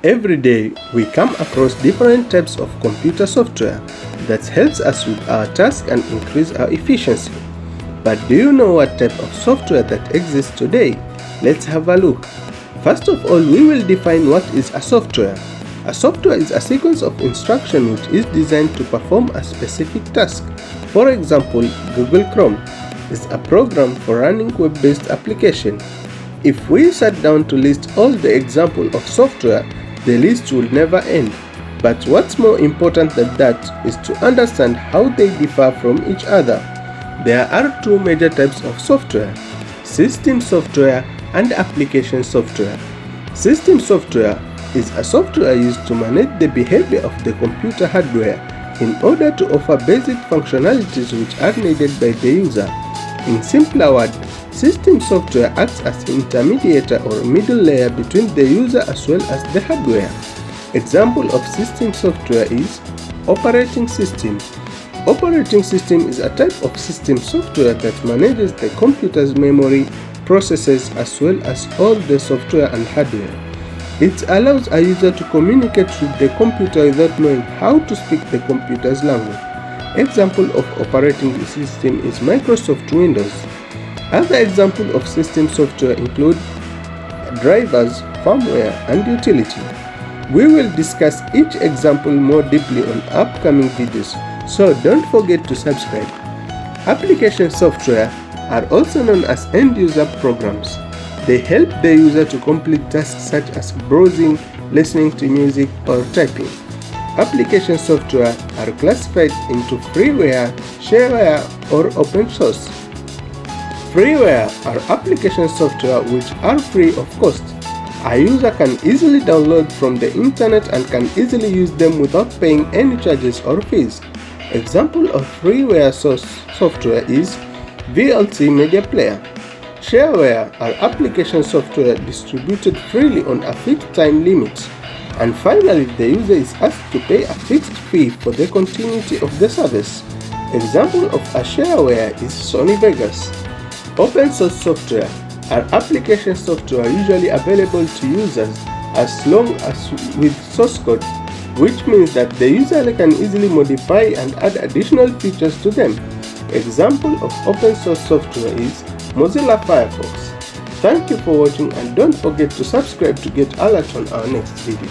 Every day, we come across different types of computer software that helps us with our tasks and increase our efficiency. But do you know what type of software that exists today? Let's have a look. First of all, we will define what is a software. A software is a sequence of instructions which is designed to perform a specific task. For example, Google Chrome is a program for running web-based application. If we sat down to list all the examples of software, the list will never end. But what's more important than that is to understand how they differ from each other. There are two major types of software: system software and application software. System software is a software used to manage the behavior of the computer hardware in order to offer basic functionalities which are needed by the user. In simpler words, system software acts as an intermediator or middle layer between the user as well as the hardware. Example of system software is operating system. Operating system is a type of system software that manages the computer's memory, processes as well as all the software and hardware. It allows a user to communicate with the computer without knowing how to speak the computer's language. Example of operating system is Microsoft Windows. Other examples of system software include drivers, firmware, and utility. We will discuss each example more deeply on upcoming videos, so don't forget to subscribe. Application software are also known as end-user programs. They help the user to complete tasks such as browsing, listening to music, or typing. Application software are classified into freeware, shareware, or open source. Freeware are application software which are free of cost. A user can easily download from the internet and can easily use them without paying any charges or fees. Example of freeware software is VLC Media Player. Shareware are application software distributed freely on a fixed time limit. And finally, the user is asked to pay a fixed fee for the continuity of the service. Example of a shareware is Sony Vegas. Open source software are application software usually available to users as long as with source code, which means that the user can easily modify and add additional features to them. Example of open source software is Mozilla Firefox. Thank you for watching and don't forget to subscribe to get alerts on our next video.